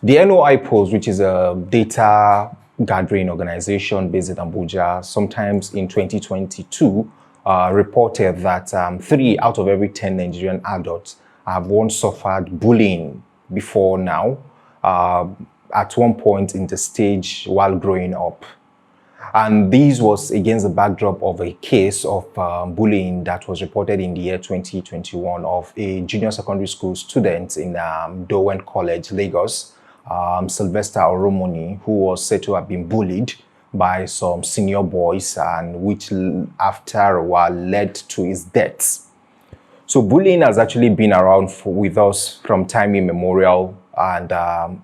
The NOI Post, which is a data gathering organization based in Abuja, sometimes in 2022, reported that 3 out of every 10 Nigerian adults have once suffered bullying before now, at one point in the stage while growing up. And this was against the backdrop of a case of bullying that was reported in the year 2021 of a junior secondary school student in Dowen College, Lagos, Sylvester Oromoni, who was said to have been bullied by some senior boys, and which after a while led to his death. So bullying has actually been around with us from time immemorial, and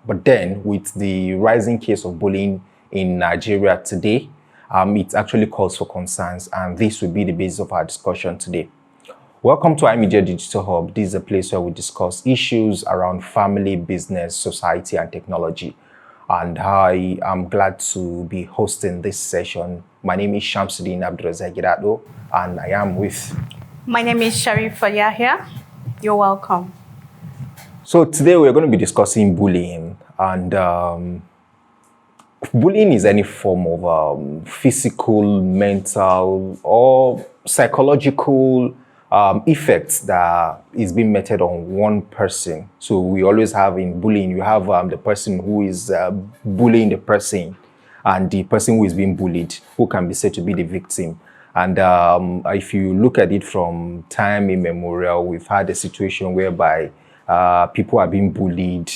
but then with the rising case of bullying in Nigeria today, it actually calls for concerns, and this will be the basis of our discussion today. Welcome to iMedia Digital Hub. This is a place where we discuss issues around family, business, society, and technology. And I am glad to be hosting this session. My name is Shamsudeen Abdulrazak, and I am with... My name is Sherifat Yahaya. You're welcome. So today we're going to be discussing bullying, and bullying is any form of physical, mental, or psychological effects that is being meted on one person. So we always have in bullying, you have the person who is bullying the person, and the person who is being bullied, who can be said to be the victim. And if you look at it from time immemorial, we've had a situation whereby people are being bullied,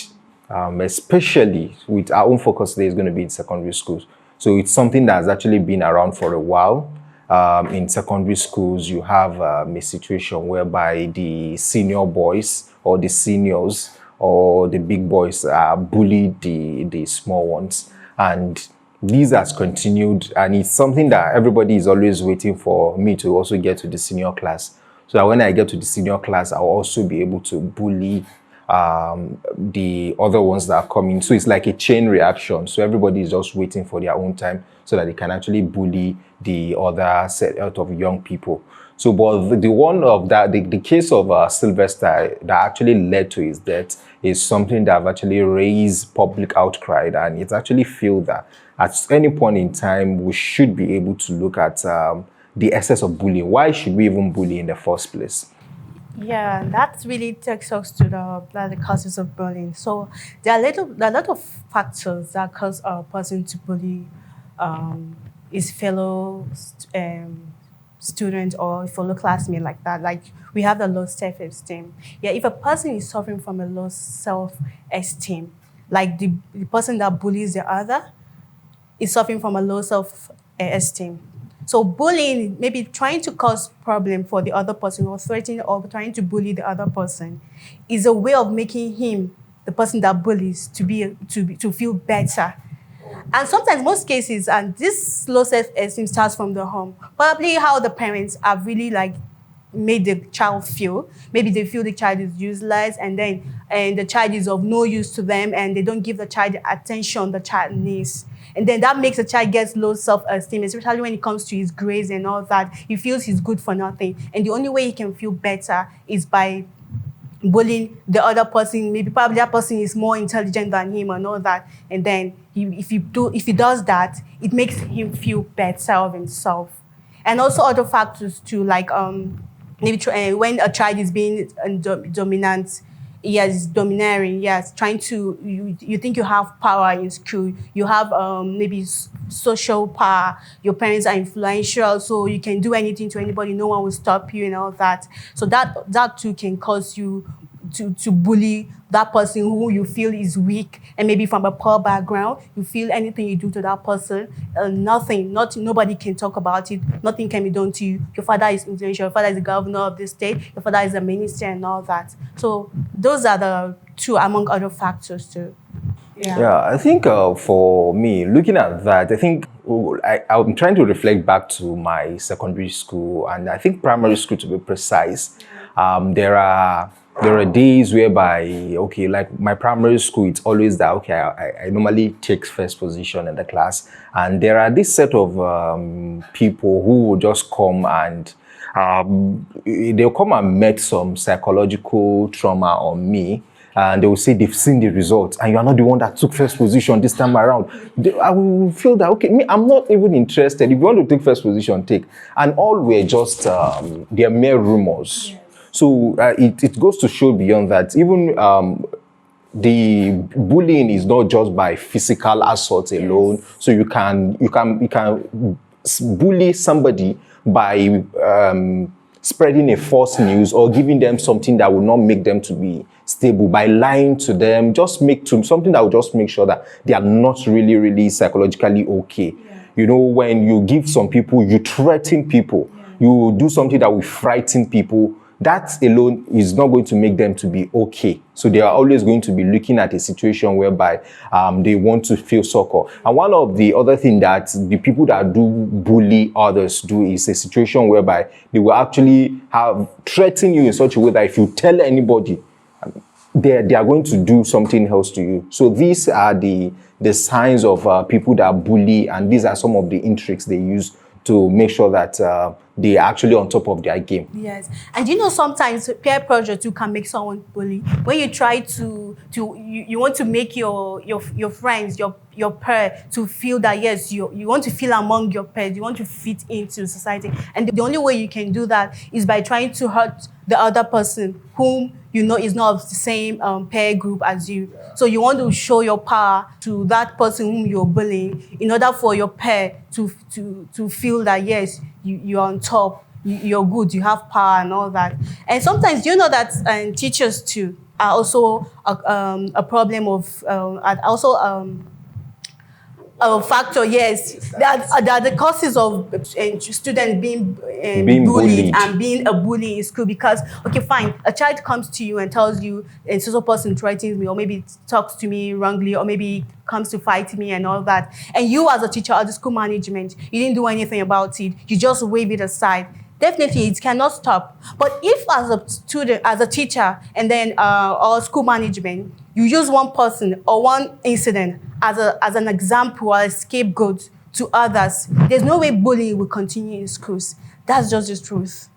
especially with our own focus today is going to be in secondary schools. So it's something that has actually been around for a while. In secondary schools, you have a situation whereby the senior boys or the seniors or the big boys bully the small ones. And this has continued, and it's something that everybody is always waiting for me to also get to the senior class. So that when I get to the senior class, I'll also be able to bully the other ones that are coming. So it's like a chain reaction. So everybody is just waiting for their own time so that they can actually bully the other set out of young people. So, but the one of that, the case of Sylvester that actually led to his death is something that have actually raised public outcry, and it's actually feel that at any point in time, we should be able to look at the excess of bullying. Why should we even bully in the first place? Yeah, that really takes us to the causes of bullying. So there are a lot of factors that cause a person to bully his fellow student or fellow classmate like that. Like we have the low self-esteem. Yeah, if a person is suffering from a low self-esteem, like the person that bullies the other is suffering from a low self-esteem. So bullying, maybe trying to cause problem for the other person or threatening or trying to bully the other person, is a way of making him, the person that bullies, to feel better. And sometimes, most cases, and this low self-esteem starts from the home. Probably how the parents have really made the child feel. Maybe they feel the child is useless, and the child is of no use to them, and they don't give the child the attention the child needs. And then that makes the child get low self-esteem, especially when it comes to his grades and all that. He feels he's good for nothing. And the only way he can feel better is by bullying the other person. Maybe probably that person is more intelligent than him and all that. And then if he does that, it makes him feel better of himself. And also other factors too, like maybe when a child is being dominant, yes, domineering, yes, trying to, you think you have power in school, you have maybe social power, your parents are influential, so you can do anything to anybody, no one will stop you and all that. So that too can cause you to bully that person who you feel is weak, and maybe from a poor background, you feel anything you do to that person, nobody can talk about it, nothing can be done to you. Your father is influential, your father is the governor of the state, your father is a minister and all that. So those are the two among other factors too. Yeah, I think for me, looking at that, I think I'm trying to reflect back to my secondary school, and I think primary school to be precise. There are days whereby, okay, like my primary school, it's always that, okay, I normally take first position in the class. And there are this set of people who will just come and they'll come and met some psychological trauma on me. and they will say they've seen the results, and you are not the one that took first position this time around. I will feel that, okay, me, I'm not even interested. If you want to take first position, take. And all were just, they're mere rumors. Yes. So it goes to show beyond that. Even the bullying is not just by physical assault alone. Yes. So you can bully somebody by spreading a false news or giving them something that will not make them to be stable, by lying to them, just something that will just make sure that they are not really psychologically okay. Yeah. You know, when you give some people, you threaten people, you do something that will frighten people, that alone is not going to make them to be okay. So they are always going to be looking at a situation whereby they want to feel succor. And one of the other things that the people that do bully others do is a situation whereby they will actually threaten you in such a way that if you tell anybody, they are going to do something else to you. So these are the signs of people that bully, and these are some of the intrigues they use to make sure that they're actually on top of their game. Yes. And you know, sometimes peer pressure too can make someone bully. When you try you want to make your friends, your peer to feel that, yes, you want to feel among your peers, you want to fit into society. And the only way you can do that is by trying to hurt the other person whom you know is not of the same peer group as you. So you want to show your power to that person whom you're bullying in order for your peer to feel that, yes, you're on top, you're good, you have power and all that. And sometimes, you know that teachers too are also a problem of, a factor, yes, that the causes of students being bullied and being a bully in school. Because, okay, fine, a child comes to you and tells you, a social person threatens me, or maybe talks to me wrongly, or maybe comes to fight me and all that. And you as a teacher or the school management, you didn't do anything about it. You just wave it aside. Definitely, it cannot stop. But if as a student, as a teacher, and then or school management, you use one person or one incident as an example or a scapegoat to others, there's no way bullying will continue in schools. That's just the truth.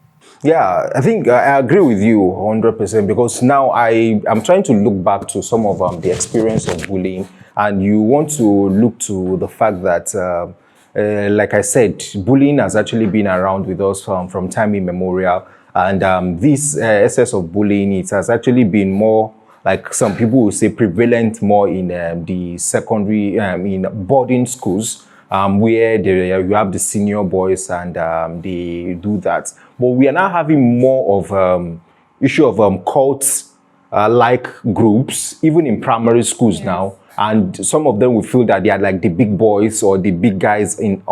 Yeah, I think I agree with you 100%, because now I'm trying to look back to some of the experience of bullying, and you want to look to the fact that like I said, bullying has actually been around with us from time immemorial. And this excess of bullying, it has actually been more, like some people will say, prevalent more in the secondary, in boarding schools, where you have the senior boys and they do that. But we are now having more of issue of cults like groups, even in primary schools. Yes. Now. And some of them will feel that they are like the big boys or the big guys in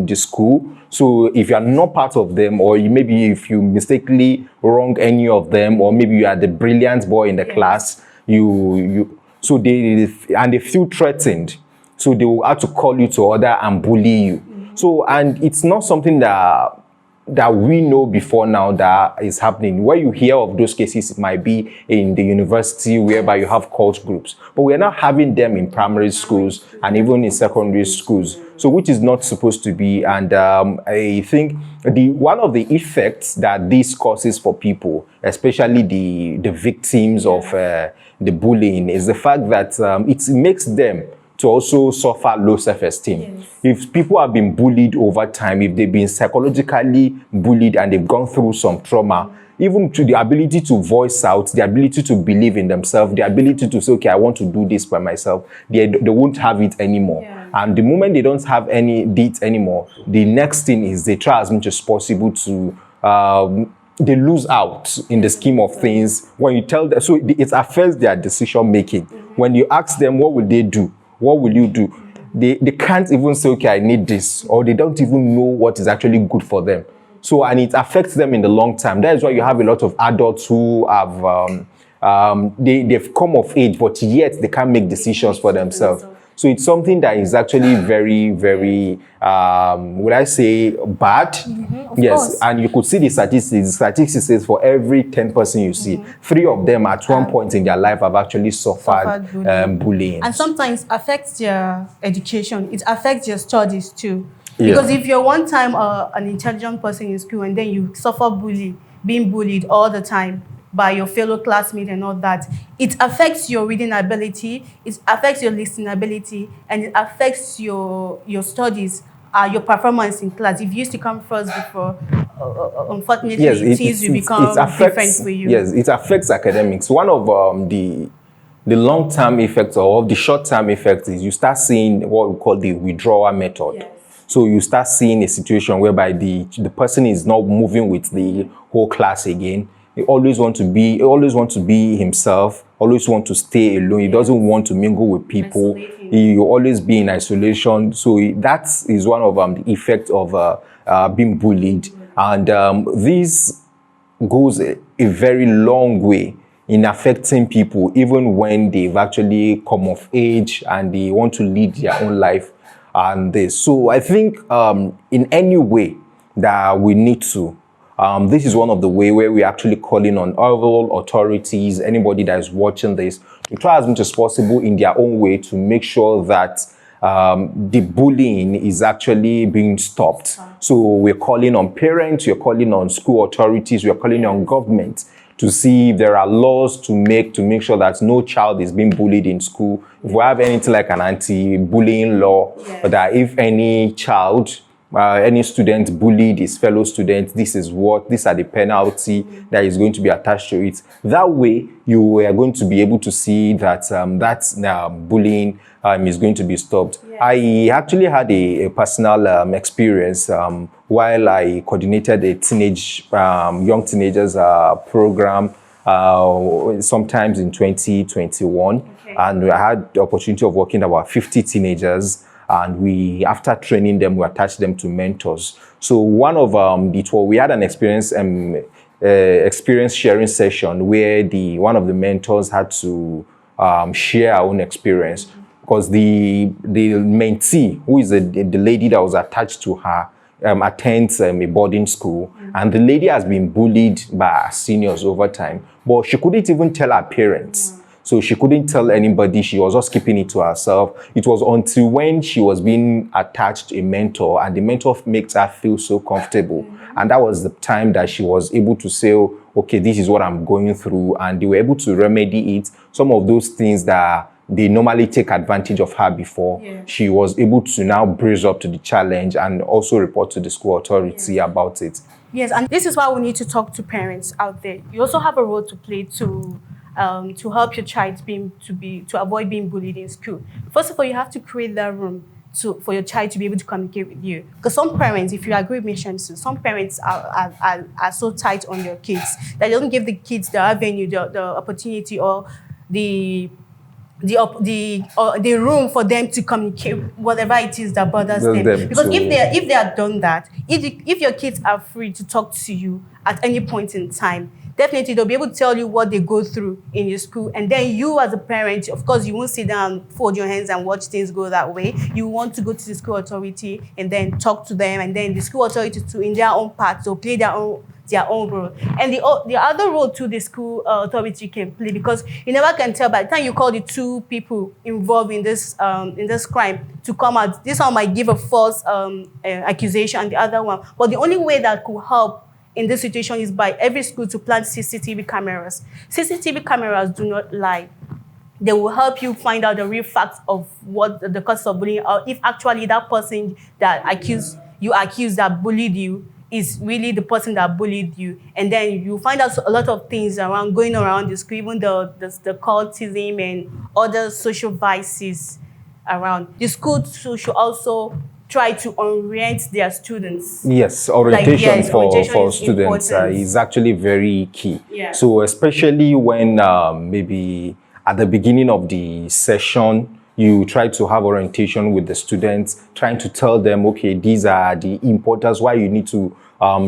the school. So if you are not part of them, or maybe if you mistakenly wrong any of them, or maybe you are the brilliant boy in the class, so they feel threatened. So they will have to call you to order and bully you. Mm-hmm. So, and it's not something that we know before now that is happening. Where you hear of those cases, it might be in the university whereby you have cult groups, but we're not having them in primary schools and even in secondary schools. So which is not supposed to be. And I think one of the effects that this causes for people, especially the victims of the bullying, is the fact that it makes them to also suffer low self-esteem. Yes. If people have been bullied over time, if they've been psychologically bullied and they've gone through some trauma, even to the ability to voice out, the ability to believe in themselves, the ability to say, okay, I want to do this by myself, they won't have it anymore. Yeah. And the moment they don't have it anymore, the next thing is they try as much as possible to they lose out in the scheme of things. When you tell them, so it affects their decision making. When you ask them, what will they do? What will you do? They can't even say, okay, I need this, or they don't even know what is actually good for them. So, and it affects them in the long term. That is why you have a lot of adults who have, they've come of age, but yet they can't make decisions for themselves. So it's something that is actually very, very, would I say, bad? Mm-hmm, yes, course. And you could see the statistics. The statistics says for every 10 person you see, 3 of them at one point in their life have actually suffered bullying. And sometimes affects their education. It affects their studies too. Yeah. Because if you're one time an intelligent person in school and then you suffer being bullied all the time, by your fellow classmates and all that, it affects your reading ability, it affects your listening ability, and it affects your studies, your performance in class. If you used to come first before, unfortunately, Yes, things will become different for you. yes, it affects academics. One of the long-term effects or the short-term effects is you start seeing what we call the withdrawal method. Yes. So you start seeing a situation whereby the person is not moving with the whole class again. He always want to be himself, always want to stay alone. He doesn't want to mingle with people. Isolating. He will always be in isolation. So that is one of the effects of being bullied. And this goes a very long way in affecting people, even when they've actually come of age and they want to lead their own life. And this. So I think in any way that we need to, this is one of the way where we're actually calling on all authorities, anybody that is watching this, to try as much as possible in their own way to make sure that the bullying is actually being stopped. So we're calling on parents, we're calling on school authorities, we're calling on government to see if there are laws to make sure that no child is being bullied in school. If we have anything like an anti-bullying law, Yes. that if any child, any student bullied his fellow student, these are the penalty that is going to be attached to it. That way, you are going to be able to see that bullying is going to be stopped. Yes. I actually had a personal experience while I coordinated a young teenagers program sometimes in 2021. Okay. And I had the opportunity of working about 50 teenagers. And after training them, we attached them to mentors. So one of we had an experience sharing session where one of the mentors had to share our own experience, because the mentee, who is the lady that was attached to her, attends a boarding school, and the lady has been bullied by her seniors over time, but she couldn't even tell her parents. So she couldn't tell anybody. She was just keeping it to herself. It was until when she was being attached to a mentor, and the mentor makes her feel so comfortable. And that was the time that she was able to say, okay, this is what I'm going through. And they were able to remedy it. Some of those things that they normally take advantage of her before, she was able to now brace up to the challenge and also report to the school authority about it. Yes, and this is why we need to talk to parents out there. You also have a role to play to help your child to avoid being bullied in school. First of all, you have to create that room for your child to be able to communicate with you. Because some parents, if you agree with me, Shamsu, some parents are so tight on their kids that they don't give the kids the avenue, the opportunity, or the room for them to communicate whatever it is that bothers them. Because if they have done that, if your kids are free to talk to you at any point in time, definitely they'll be able to tell you what they go through in your school. And then you as a parent, of course, you won't sit down, fold your hands and watch things go that way. You want to go to the school authority and then talk to them. And then the school authority too, in their own part, they'll play their own role. And the other role too the school authority can play, because you never can tell by the time you call the two people involved in this crime to come out. This one might give a false accusation and the other one. But the only way that could help in this situation is by every school to plant CCTV cameras. CCTV cameras do not lie. They will help you find out the real facts of what the cause of bullying, or if actually that person that you accuse that bullied you is really the person that bullied you. And then you find out a lot of things going around the school, even the cultism and other social vices around. The school should also try to orient their students. Yes, orientation for students important. Is actually very key. Yeah. So especially when maybe at the beginning of the session, you try to have orientation with the students, trying to tell them, okay, these are the importance, why you need to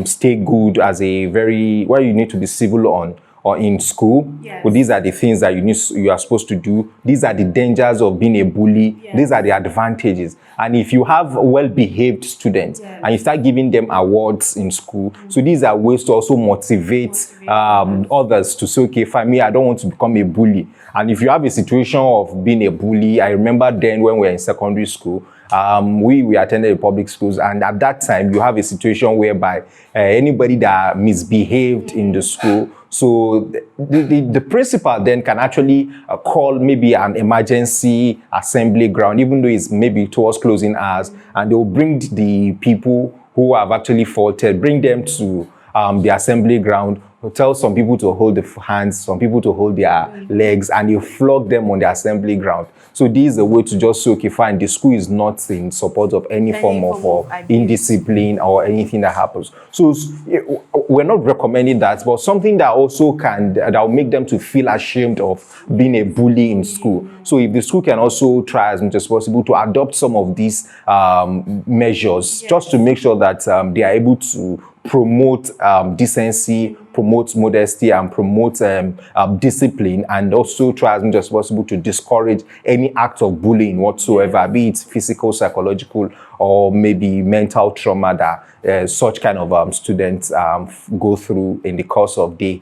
stay good why you need to be civil on or in school. Yes. Well, these are the things that you are supposed to do. These are the dangers of being a bully. Yes. These are the advantages. And if you have well-behaved students, yes, and you start giving them awards in school, so these are ways to also motivate others to say, okay, for me, I don't want to become a bully. And if you have a situation of being a bully, I remember then when we were in secondary school, we attended the public schools, and at that time you have a situation whereby anybody that misbehaved in the school, So the principal then can actually call maybe an emergency assembly ground, even though it's maybe towards closing hours, and they'll bring the people who have actually faulted, bring them to the assembly ground, tell some people to hold the hands, some people to hold their legs, and you flog them on the assembly ground. So this is a way to just say, okay, fine, the school is not in support of any form of indiscipline or anything that happens. So we're not recommending that, but something that also that will make them to feel ashamed of being a bully in school. So if the school can also try as much as possible to adopt some of these measures, just to make sure that they are able to promote decency, promote modesty, and promote discipline, and also try as much as possible to discourage any act of bullying whatsoever, be it physical, psychological, or maybe mental trauma that such kind of students go through in the course of day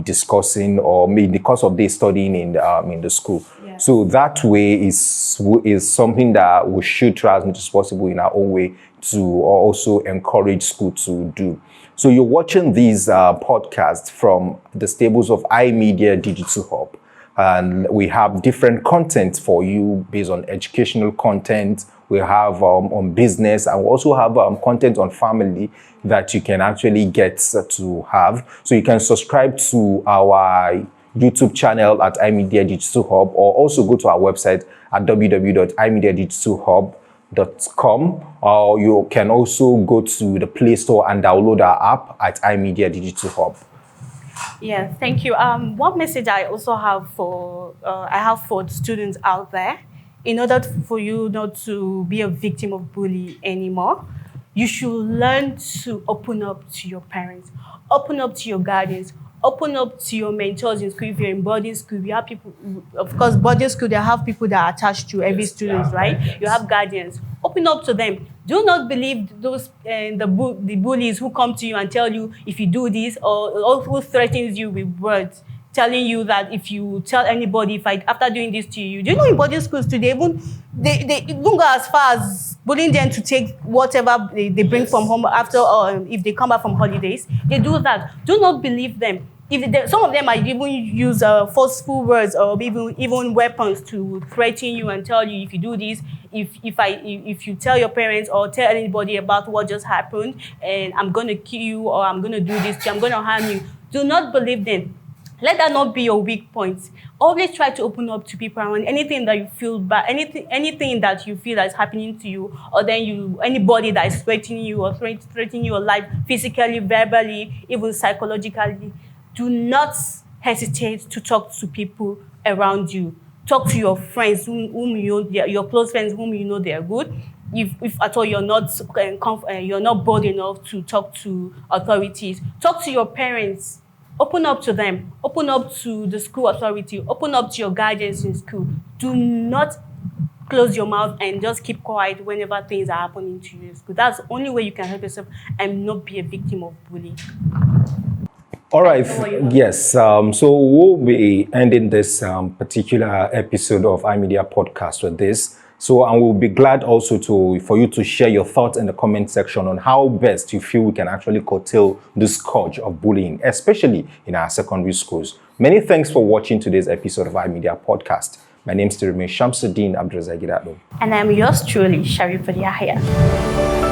discussing, or maybe in the course of day studying in the school. Yeah. So that way is something that we should try as much as possible in our own way to also encourage school to do. So you're watching these podcasts from the stables of iMedia Digital Hub, and we have different content for you based on educational content. We have on business, and we also have content on family that you can actually get to have. So you can subscribe to our YouTube channel at iMedia Digital Hub, or also go to our website at www.imediadigitalhub.com, or you can also go to the Play Store and download our app at iMedia Digital Hub. Yeah, thank you. One message I also have for the students out there: in order for you not to be a victim of bullying anymore, you should learn to open up to your parents, open up to your guardians, open up to your mentors in school. If you're in boarding school, you have people, of course, boarding school, they have people that are attached to every student, right? You have guardians. Open up to them. Do not believe those the bullies who come to you and tell you if you do this, or who threatens you with words, telling you that if you tell anybody, after doing this to you. Do you know in boarding schools today, they don't go as far as bullying them to take whatever they bring from home after, or if they come back from holidays, they do that. Do not believe them. Some of them might even use forceful words, or even weapons to threaten you and tell you if you do this, if you tell your parents or tell anybody about what just happened, and I'm going to kill you, or I'm going to do this to you, I'm going to harm you. Do not believe them. Let that not be your weak point. Always try to open up to people around anything that you feel bad, anything that you feel that is happening to you, or then anybody that is threatening you or threatening your life physically, verbally, even psychologically. Do not hesitate to talk to people around you. Talk to your friends whom you know, your close friends whom you know they are good. If at all you're not bold enough to talk to authorities, talk to your parents. Open up to them. Open up to the school authority. Open up to your guardians in school. Do not close your mouth and just keep quiet whenever things are happening to you in school. That's the only way you can help yourself and not be a victim of bullying. All right. Yes. So we'll be ending this particular episode of iMedia podcast with this. So, and we'll be glad also for you to share your thoughts in the comment section on how best you feel we can actually curtail the scourge of bullying, especially in our secondary schools. Many thanks for watching today's episode of iMedia podcast. My name is Shamsudeen Abdulrazak. And I'm yours truly, Sherifat Yahaya.